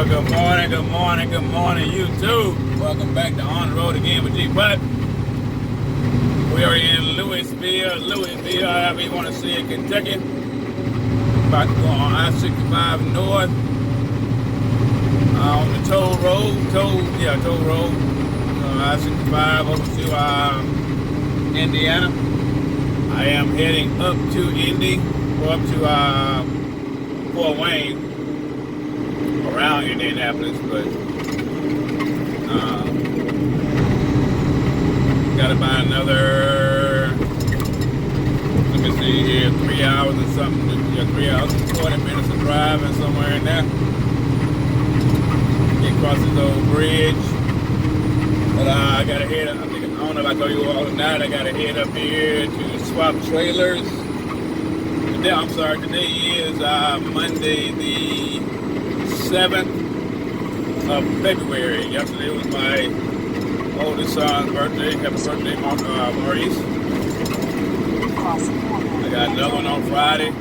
Well, good morning, YouTube. Welcome back to On the Road Again with G. But we are in Louisville, however you want to see it, Kentucky. About to go on I-65 North on the toll road. I-65 over to Indiana. I am heading up to Indy, or up to Fort Wayne, around Indianapolis, but got about another, let me see here, 3 hours or something, 3 hours and 40 minutes of driving somewhere in there. Get across this old bridge. But I gotta head up, I don't know if I told you all tonight, I gotta head up here to swap trailers. Today is Monday the 7th of February. Yesterday was my oldest son's birthday. Happy birthday, Maurice. I got another one on Friday.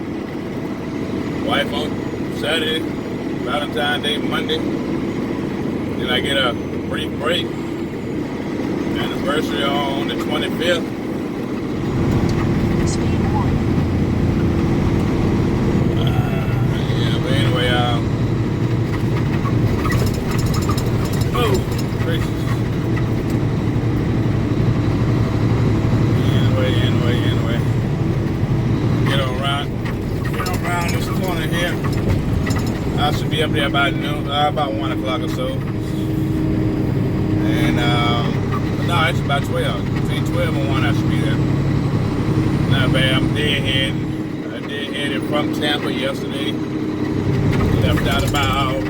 Wife on Saturday. Valentine's Day Monday. Then I get a brief break. Anniversary on the 25th. I should be up there about noon, about 1 o'clock or so. And, no, it's about 12. Between 12 and 1, I should be there. Not bad. I'm dead headed from Tampa yesterday. Left out about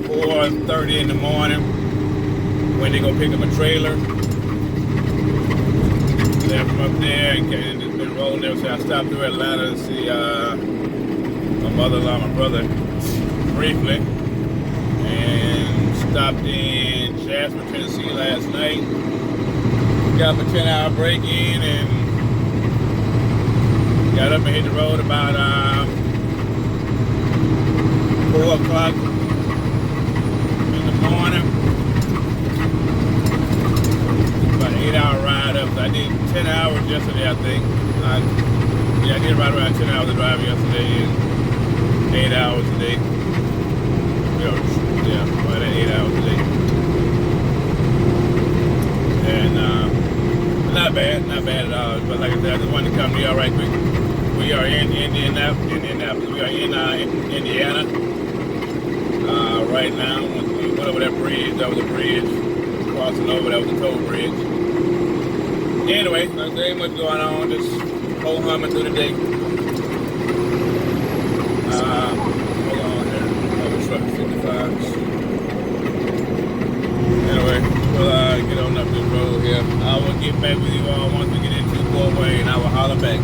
4:30 in the morning when they go pick up a trailer. Left from up there and just been rolling there. So I stopped through Atlanta to see my mother-in-law, my brother, briefly, and stopped in Jasper, Tennessee last night. Got my 10-hour break in and got up and hit the road about 4 o'clock in the morning. About an 8-hour ride up. So I did 10 hours yesterday, I think. I did right around 10 hours of driving yesterday and 8 hours a day. Yeah, about 8 hours a day. And not bad at all. But like I said, I just wanted to come to y'all right quick. We are in Indianapolis. We are in Indiana right now. We went over that bridge. That was a bridge. Crossing over, that was a toll bridge. Anyway, like there ain't much going on. Just whole humming through the day. Hold on here. Oh, truck 55. Anyway, we'll get on up this road here. I will get back with you all once we get into Fort Wayne. I will holler back.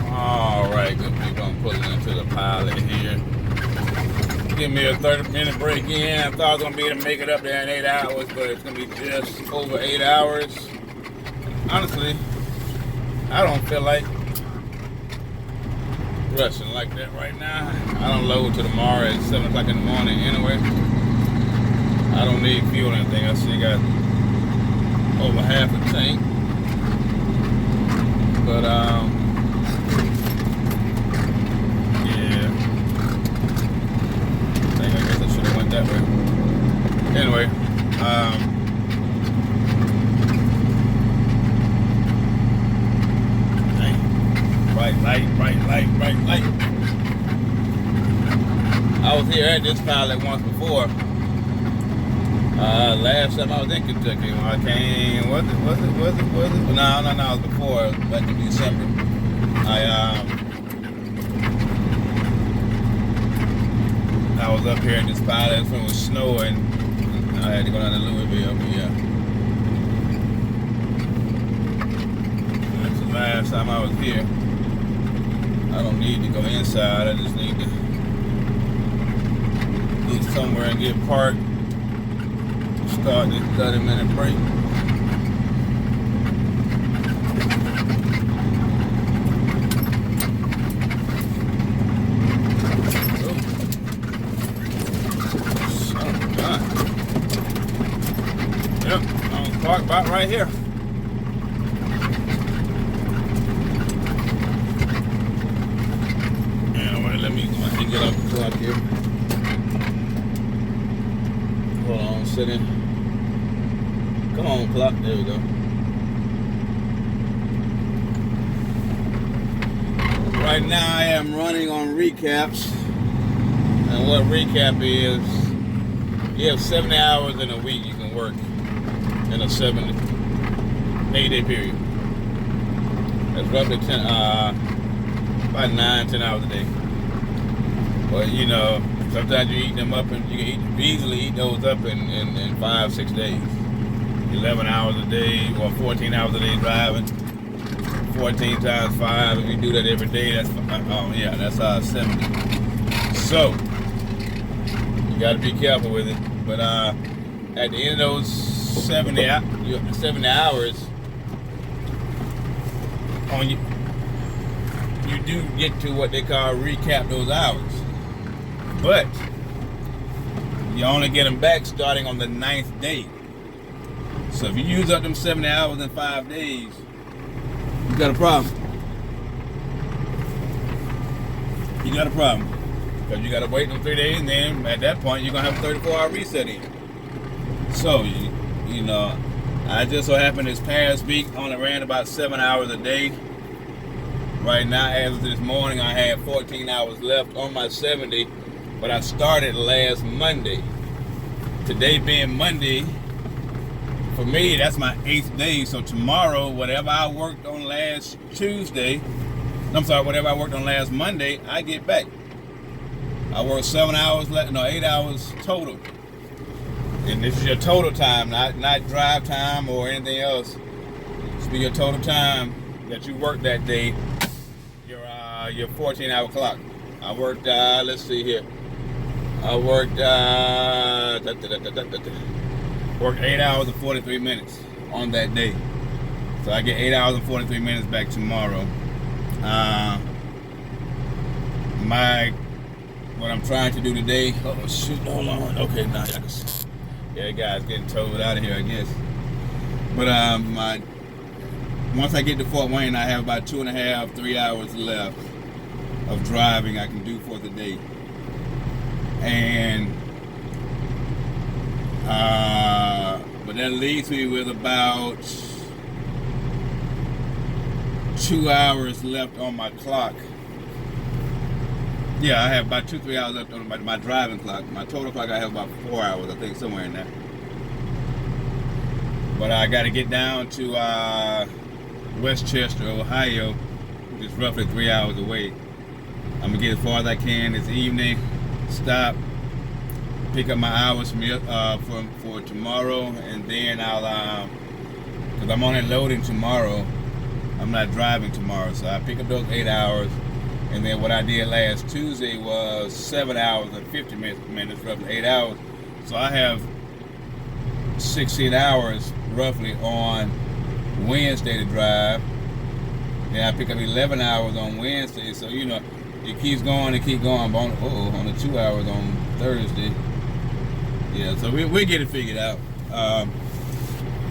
Alright, good people. I'm pulling into the pilot here. Give me a 30-minute break in. I thought I was going to be able to make it up there in 8 hours, but it's going to be just over 8 hours. Honestly, I don't feel like rushing like that right now. I don't load till tomorrow at 7 o'clock in the morning anyway. I don't need fuel or anything. I still got over half a tank. But, yeah. I guess I should have went that way. Anyway, bright light. I was here at this pilot once before. Last time I was in Kentucky when I came, was it? No, it was before, back in December. I was up here at this pilot, that's when it was snowing. I had to go down to Louisville, but yeah. That's the last time I was here. I don't need to go inside, I just need to get somewhere and get parked. Start this 30-minute break. park about right here. Anyway, let me get off the clock here. Hold on, sit in. Come on, clock. There we go. Right now I am running on recaps. And what recap is, you have 70 hours in a week you can work in a 8-day period. That's roughly about 9-10 hours a day. But you know, sometimes you eat them up and you can easily eat those up in 5-6 days. 11 hours a day or 14 hours a day driving. 14 times 5, if you do that every day, that's 70. So you got to be careful with it. But at the end of those 70 hours, you do get to what they call recap those hours. But you only get them back starting on the 9th day. So if you use up them 70 hours in 5 days, you got a problem. You got a problem. Because you got to wait them 3 days, and then at that point, you're going to have a 34-hour reset in. So, you know, I just so happened this past week only ran about 7 hours a day. Right now, as of this morning, I had 14 hours left on my 70, but I started last Monday. Today being Monday, for me, that's my 8th day. So tomorrow, whatever I worked on last whatever I worked on last Monday, I get back. I worked 7 hours, 8 hours total. And this is your total time, not drive time or anything else. This be your total time that you worked that day, your 14-hour clock. I worked, let's see here. I worked, worked 8 hours and 43 minutes on that day. So I get 8 hours and 43 minutes back tomorrow. What I'm trying to do today, oh shoot, hold on. Okay, now y'all can see. Yeah, guys getting towed out of here, I guess. But once I get to Fort Wayne, I have about 2.5-3 hours left of driving I can do for the day. And but that leaves me with about 2 hours left on my clock. Yeah, I have about 2-3 hours left on my driving clock. My total clock, I have about 4 hours, I think, somewhere in there. But I got to get down to Westchester, Ohio, which is roughly 3 hours away. I'm gonna get as far as I can this evening. Stop, pick up my hours for tomorrow, and then I'll, because I'm only loading tomorrow. I'm not driving tomorrow, so I pick up those 8 hours. And then what I did last Tuesday was 7 hours and 50 minutes, roughly 8 hours. So I have 16 hours roughly on Wednesday to drive. Then I pick up 11 hours on Wednesday. So, you know, it keeps going and keep going. But on the 2 hours on Thursday. Yeah, so we'll get it figured out.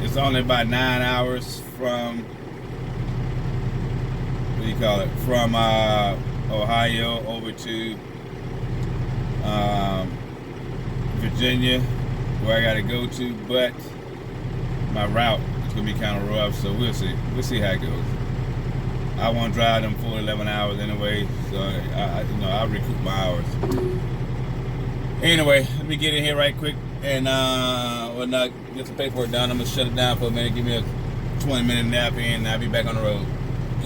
It's only about 9 hours from, what do you call it, from Ohio over to Virginia, where I got to go to, but my route is going to be kind of rough, so we'll see how it goes. I won't drive them full 11 hours anyway, so I'll recoup my hours. Anyway, let me get in here right quick and get some paperwork done. I'm going to shut it down for a minute, give me a 20-minute nap and I'll be back on the road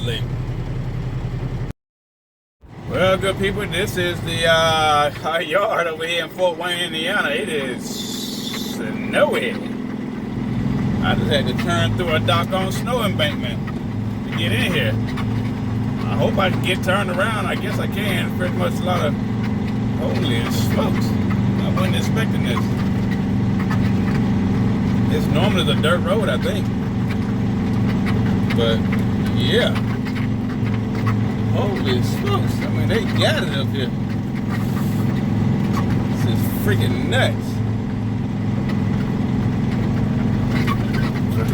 later. Well, good people, this is the yard over here in Fort Wayne, Indiana. It is snowy. I just had to turn through a doggone snow embankment to get in here. I hope I can get turned around. I guess I can. Pretty much a lot of, holy smokes. I wasn't expecting this. It's normally the dirt road, I think. But, yeah. Holy smokes, I mean, they got it up here. This is freaking nuts.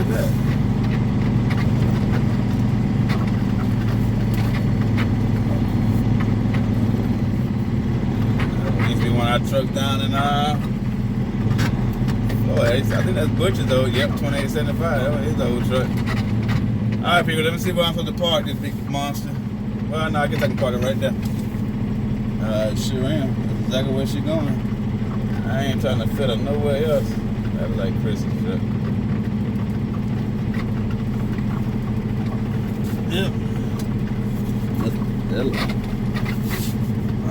is that? Used to be one of our trucks down in I think that's Butcher though. Yep, 2875. That was his old truck. Alright people, let me see where I'm supposed to park this big monster. Well no, I guess I can park it right there. Sure am. That's exactly where she going. I ain't trying to fit her nowhere else. That was like Chris's truck. Yep.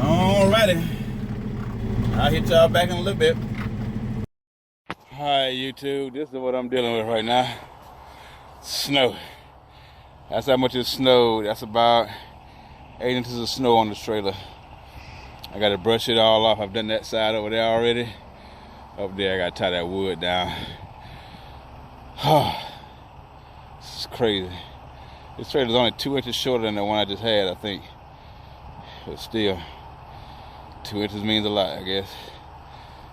Alrighty. I'll hit y'all back in a little bit. Hi YouTube, this is what I'm dealing with right now. Snow. That's how much it snowed. That's about 8 inches of snow on this trailer. I gotta brush it all off. I've done that side over there already. Up there I gotta tie that wood down. This is crazy. This trailer's only 2 inches shorter than the one I just had, I think. But still, 2 inches means a lot, I guess.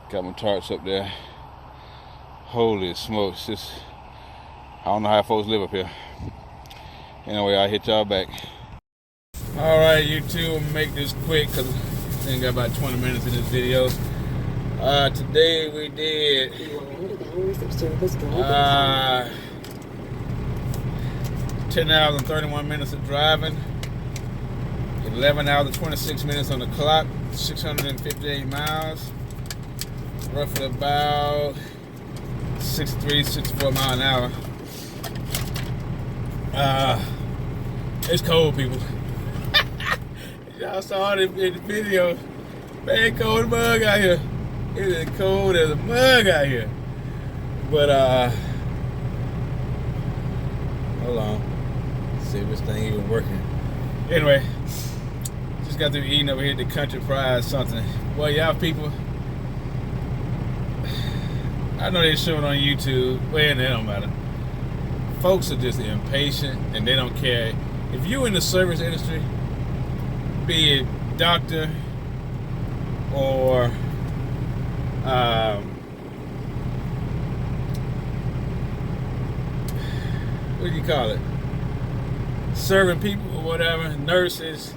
Got my tarps up there. Holy smokes, just, I don't know how folks live up here. Anyway, I'll hit y'all back. Alright, YouTube, I'm gonna make this quick because I think I got about 20 minutes in this video. Today we did 10 hours and 31 minutes of driving, 11 hours and 26 minutes on the clock, 658 miles, roughly about 63, 64 miles an hour. It's cold, people. Y'all saw it in the video. Man, cold mug out here. It is cold as a mug out here. But hold on. Let's see if this thing even working. Anyway, just got through eating over here at the Country Fried something. Well, y'all people, I know they show it on YouTube. Well, it don't matter. Folks are just impatient and they don't care. If you in the service industry, be it doctor or what do you call it? Serving people or whatever, nurses,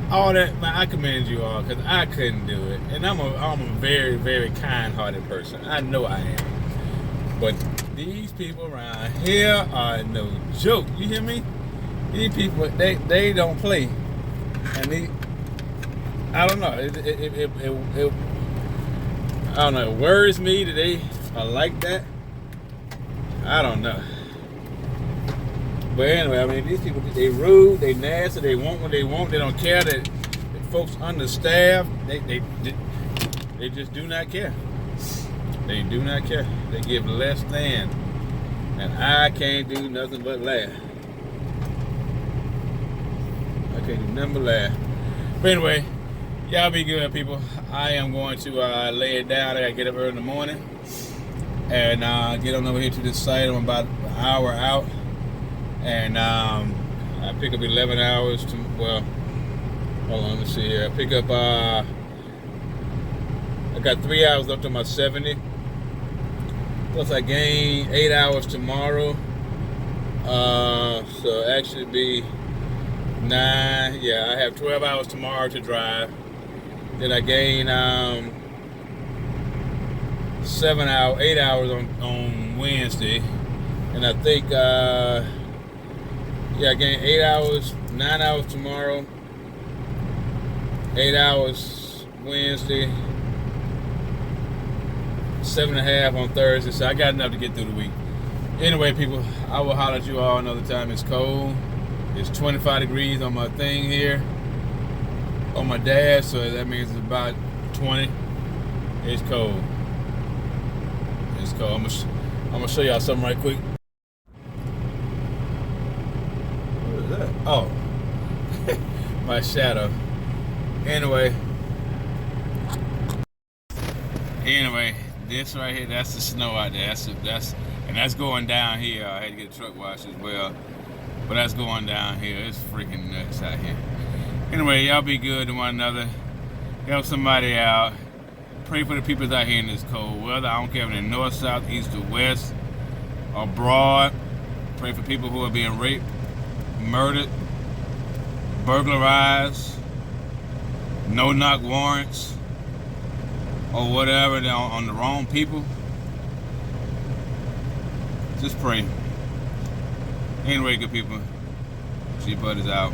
all that, man, I commend you all because I couldn't do it. And I'm a very, very kind-hearted person. I know I am. But these people around here are no joke. You hear me? These people, they don't play. And I don't know. I don't know. It worries me that they are like that. I don't know. But anyway, I mean, these people, they rude, they nasty, they want what they want, they don't care that folks understaffed, they just do not care. They do not care. They give less than. And I can't do nothing but laugh. I can't do nothing but laugh. But anyway, y'all be good, people. I am going to lay it down. I gotta get up early in the morning and get on over here to this site. I'm about an hour out. And I pick up 11 hours to, well, hold on, let me see here. I pick up, I got 3 hours left on my 70. Plus I gain 8 hours tomorrow. So actually be 9, yeah, I have 12 hours tomorrow to drive. Then I gain 8 hours on Wednesday. And I think, yeah, I gained 8 hours, 9 hours tomorrow, 8 hours Wednesday, 7.5 on Thursday. So I got enough to get through the week. Anyway, people, I will holler at you all another time. It's cold. It's 25 degrees on my thing here, on my dash, so that means it's about 20. It's cold. It's cold. I'm gonna show y'all something right quick. Oh, my shadow. Anyway, this right here, that's the snow out there. That's going down here. I had to get a truck wash as well, but that's going down here. It's freaking nuts out here. Anyway, y'all be good to one another. Help somebody out. Pray for the people out here in this cold weather. I don't care if they're north, south, east, or west. abroad. Pray for people who are being raped, murdered, burglarized, no-knock warrants, or whatever, they're on the wrong people. Just pray. Anyway, good people, G Bud is out.